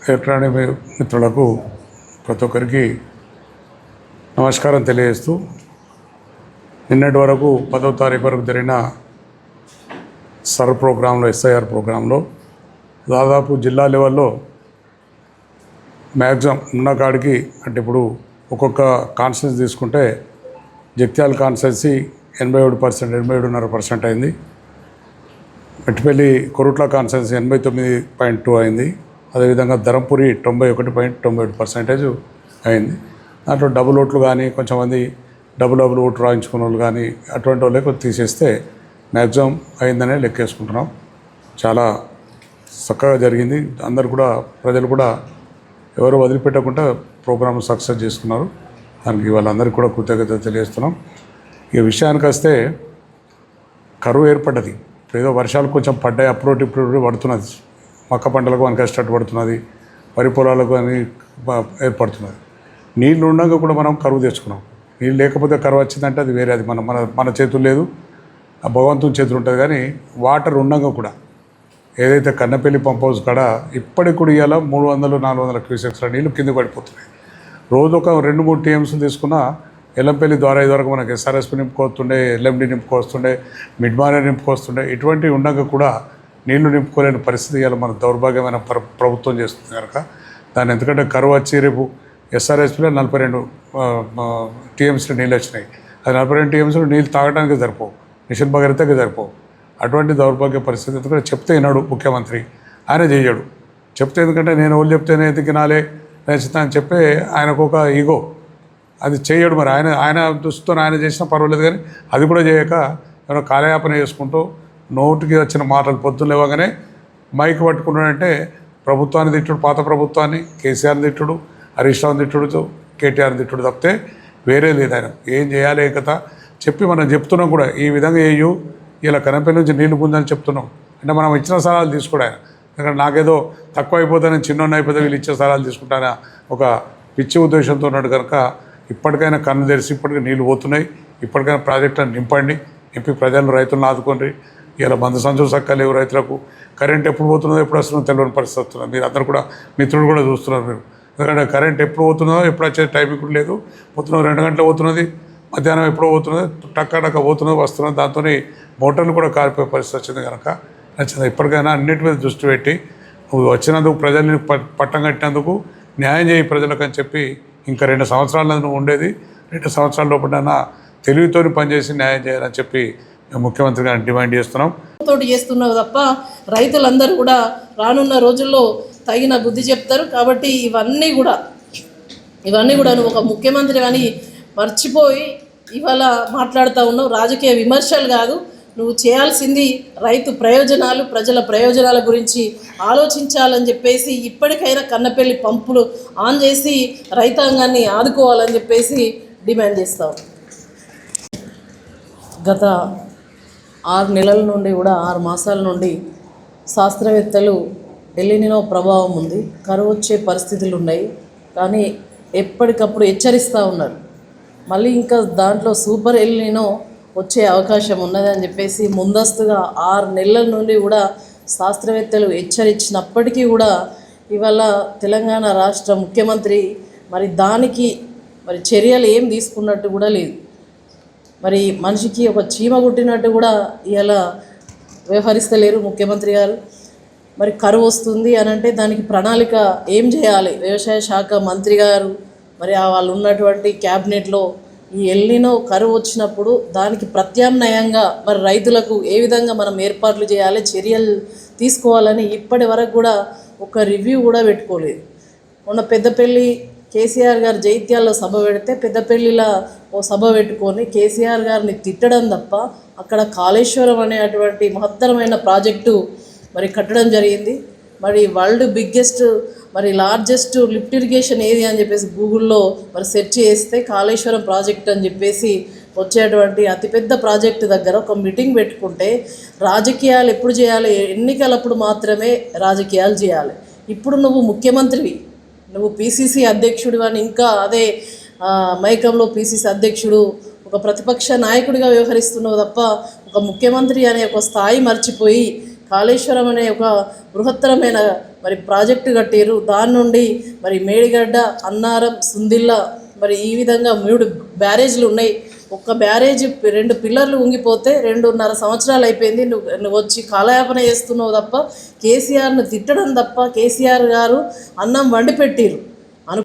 Electronic మిత్రులకు ప్రతి ఒక్కరికి నమస్కారం తెలియజేస్తూ, నిన్నటి వరకు 10వ తారీఖు వరకు జరిగిన సర్ ప్రోగ్రాంలో ఎస్ఐఆర్ ప్రోగ్రాంలో దాదాపు జిల్లా లెవెల్లో మ్యాక్సిమం ఉన్న కాడికి, అంటే ఇప్పుడు ఒక్కొక్క కాన్స్టిట్యూన్సీ తీసుకుంటే జగిత్యాల కాన్స్టిట్యూన్సీ 87%, 87.5% అయింది. మెట్టిపల్లి కొరుట్ల కాన్స్టిట్యూన్సీ 89.2 అయింది. అదేవిధంగా ధరంపురి 91.97% అయింది. దాంట్లో డబుల్ ఓట్లు కానీ, కొంచెంమంది డబుల్ ఓటు రాయించుకున్న వాళ్ళు కానీ అటువంటి వాళ్ళే కొంచెం తీసేస్తే మ్యాక్సిమం అయిందనే లెక్కేసుకుంటున్నాం. చాలా చక్కగా జరిగింది. అందరు కూడా, ప్రజలు కూడా ఎవరు వదిలిపెట్టకుండా ప్రోగ్రామ్ సక్సెస్ చేసుకున్నారు. దానికి వాళ్ళందరికీ కూడా కృతజ్ఞత తెలియజేస్తున్నాం. ఈ విషయానికి వస్తే కరువు ఏర్పడ్డది. ఏదో వర్షాలు కొంచెం పడ్డాయి, అప్పుడు ఇప్పుడు పడుతున్నది. మక్క పంటలకు మనకి కష్టపడి పడుతున్నది, వరి పొలాలకు అని ఏర్పడుతున్నది. నీళ్ళు ఉండగా కూడా మనం కరువు తెచ్చుకున్నాం. నీళ్ళు లేకపోతే కరువు వచ్చిందంటే అది వేరే, అది మన చేతులు లేదు, ఆ భగవంతుని చేతులు ఉంటుంది. కానీ వాటర్ ఉండగా కూడా ఏదైతే కన్నపల్లి పంప్ హౌస్ కాడ ఇప్పటికి కూడా ఇవాళ 300-400 క్యూసెక్స్ల నీళ్ళు కింద పడిపోతున్నాయి. రోజు ఒక 2-3 టీఎంసీలు తీసుకున్నా ఎల్లంపల్లి ద్వారా ఇదివరకు మనకి ఎస్ఆర్ఎస్పి నింపుకొస్తుండే, ఎల్ఎండి నింపుకొస్తుండే, మిడ్మానే నింపుకొస్తుండే. ఇటువంటి ఉండగా కూడా నీళ్లు నింపుకోలేని పరిస్థితి ఇవాళ మన దౌర్భాగ్యమైన ప్రభుత్వం చేస్తుంది కనుక దాన్ని, ఎందుకంటే కరువు వచ్చి రేపు ఎస్ఆర్ఎస్పిలో 42 టీఎంసీలు నీళ్ళు వచ్చినాయి. అది 42 టీఎంసీలు నీళ్ళు తాగడానికి సరిపోవు, మిషన్ భగీరథకి సరిపోవు. అటువంటి దౌర్భాగ్య పరిస్థితి. ఎందుకంటే చెప్తే విన్నాడు ముఖ్యమంత్రి, ఆయన చేయడు. చెప్తే ఎందుకంటే నేను వాళ్ళు చెప్తేనే ఎదిగినాలే నచ్చుతా అని చెప్పి ఆయనకు ఒక ఈగో, అది చేయడు. మరి ఆయన దృష్టితో ఆయన చేసినా పర్వాలేదు, కానీ అది కూడా చేయక ఏమైనా కాలయాపన చేసుకుంటూ నోటికి వచ్చిన మాటలు పొద్దున్న లేవగానే మైక్ పట్టుకున్నాడంటే ప్రభుత్వాన్ని తిట్టుడు, పాత ప్రభుత్వాన్ని, కేసీఆర్ని తిట్టుడు, హరీష్ రావుని తిట్టుడు, కేటీఆర్ని తిట్టుడు తప్పితే వేరే లేదు. ఆయన ఏం చేయాలి ఏ కథ చెప్పి మనం చెప్తున్నాం కూడా. ఈ విధంగా వేయు, ఇలా కనపల్లి నుంచి నీళ్లు పొందని చెప్తున్నాం. అంటే మనం ఇచ్చిన సలహాలు తీసుకోడు ఆయన. ఎందుకంటే నాకేదో తక్కువ అయిపోతానని, చిన్న అయిపోతే వీళ్ళు ఇచ్చే సలహాలు తీసుకుంటాన ఒక పిచ్చి ఉద్దేశంతో ఉన్నాడు కనుక ఇప్పటికైనా కన్ను తెరిచి ఇప్పటికీ నీళ్ళు పోతున్నాయి. ఇప్పటికైనా ప్రాజెక్టులను నింపి ప్రజలను, రైతులను ఆదుకోండి. ఇలా మందు సంచులు సక్కలేవు రైతులకు. కరెంట్ ఎప్పుడు పోతుందో ఎప్పుడు వస్తుందో తెలియని పరిస్థితి వస్తున్నారు. మీరు అందరూ కూడా, మిత్రులు కూడా చూస్తున్నారు మీరు. ఎందుకంటే కరెంట్ ఎప్పుడు పోతుందో, ఎప్పుడు వచ్చే టైంకి కూడా లేదు. పోతున్నది 2 గంటలు పోతున్నది, మధ్యాహ్నం ఎప్పుడో పోతున్నది, టక్క పోతున్నది వస్తున్నది. దాంతో మోటార్లు కూడా కాలిపోయే పరిస్థితి వచ్చింది కనుక నచ్చింది. ఇప్పటికైనా అన్నిటి మీద దృష్టి పెట్టి నువ్వు వచ్చినందుకు, ప్రజల్ని పట్టం కట్టినందుకు న్యాయం చేయి ప్రజలకు అని చెప్పి, ఇంకా 2 సంవత్సరాల నువ్వు ఉండేది, 2 సంవత్సరాల లోపల తెలివితో పనిచేసి న్యాయం చేయాలని చెప్పి ముఖ్యమంత్రి గారిని డిమాండ్ చేస్తున్నాం. తోటి చేస్తున్నావు తప్ప రైతులందరూ కూడా రానున్న రోజుల్లో తగిన బుద్ధి చెప్తారు. కాబట్టి ఇవన్నీ కూడా నువ్వు ఒక ముఖ్యమంత్రి అని మర్చిపోయి ఇవాళ మాట్లాడుతూ ఉన్నావు. రాజకీయ విమర్శలు కాదు, నువ్వు చేయాల్సింది రైతు ప్రయోజనాలు, ప్రజల ప్రయోజనాల గురించి ఆలోచించాలని చెప్పేసి ఇప్పటికైనా కన్నపల్లి పంపులు ఆన్ చేసి రైతాంగాన్ని ఆదుకోవాలని చెప్పేసి డిమాండ్ చేస్తావు. గత 6 నెలల నుండి కూడా 6 మాసాల నుండి శాస్త్రవేత్తలు ఎల్నినో ప్రభావం ఉంది, కరువు వచ్చే పరిస్థితులు ఉన్నాయి, కానీ ఎప్పటికప్పుడు హెచ్చరిస్తూ ఉన్నారు. మళ్ళీ ఇంకా దాంట్లో సూపర్ ఎల్నినో వచ్చే అవకాశం ఉన్నదని చెప్పేసి ముందస్తుగా 6 నెలల నుండి కూడా శాస్త్రవేత్తలు హెచ్చరించినప్పటికీ కూడా ఇవాళ తెలంగాణ రాష్ట్ర ముఖ్యమంత్రి దానికి చర్యలు ఏం తీసుకున్నట్టు కూడా లేదు. మనిషికి ఒక చీమ కుట్టినట్టు కూడా ఇలా వ్యవహరిస్తలేరు ముఖ్యమంత్రి గారు. కరువు వస్తుంది అని అంటే దానికి ప్రణాళిక ఏం చేయాలి? వ్యవసాయ శాఖ మంత్రి గారు వాళ్ళు ఉన్నటువంటి క్యాబినెట్లో ఈ ఎల్నినో కరువు వచ్చినప్పుడు దానికి ప్రత్యామ్నాయంగా రైతులకు ఏ విధంగా మనం ఏర్పాట్లు చేయాలి, చర్యలు తీసుకోవాలని ఇప్పటి వరకు కూడా ఒక రివ్యూ కూడా పెట్టుకోలేదు. మొన్న పెద్దపల్లి కేసీఆర్ గారు జైత్యాల్లో సభ పెడితే పెద్దపల్లిలో ఓ సభ పెట్టుకొని కేసీఆర్ గారిని తిట్టడం తప్ప అక్కడ కాళేశ్వరం అనేటువంటి మహత్తరమైన ప్రాజెక్టు కట్టడం జరిగింది. World biggest largest lift irrigation ఏది అని చెప్పేసి గూగుల్లో సెర్చ్ చేస్తే కాళేశ్వరం ప్రాజెక్ట్ అని చెప్పేసి వచ్చేటువంటి అతిపెద్ద ప్రాజెక్టు దగ్గర ఒక మీటింగ్ పెట్టుకుంటే రాజకీయాలు ఎప్పుడు చేయాలి? ఎన్నికలప్పుడు మాత్రమే రాజకీయాలు చేయాలి. ఇప్పుడు నువ్వు ముఖ్యమంత్రివి, నువ్వు పిసిసి అధ్యక్షుడు అని ఇంకా అదే మైకంలో పిసిసి అధ్యక్షుడు ఒక ప్రతిపక్ష నాయకుడిగా వ్యవహరిస్తున్నావు తప్ప ఒక ముఖ్యమంత్రి అనే ఒక స్థాయి మర్చిపోయి కాళేశ్వరం అనే ఒక బృహత్తరమైన మరి ప్రాజెక్టు కట్టారు. దాని నుండి మరి మేడిగడ్డ, అన్నారం, సుందిల్ల మరి ఈ విధంగా 3 బ్యారేజ్లు ఉన్నాయి. ఒక్క బ్యారేజ్ 2 పిల్లర్లు ఉంగిపోతే 2.5 సంవత్సరాలు అయిపోయింది. నువ్వు వచ్చి కాలయాపన చేస్తున్నావు తప్ప, కేసీఆర్ను తిట్టడం తప్ప. కేసీఆర్ గారు అన్నం వండి పెట్టిరు.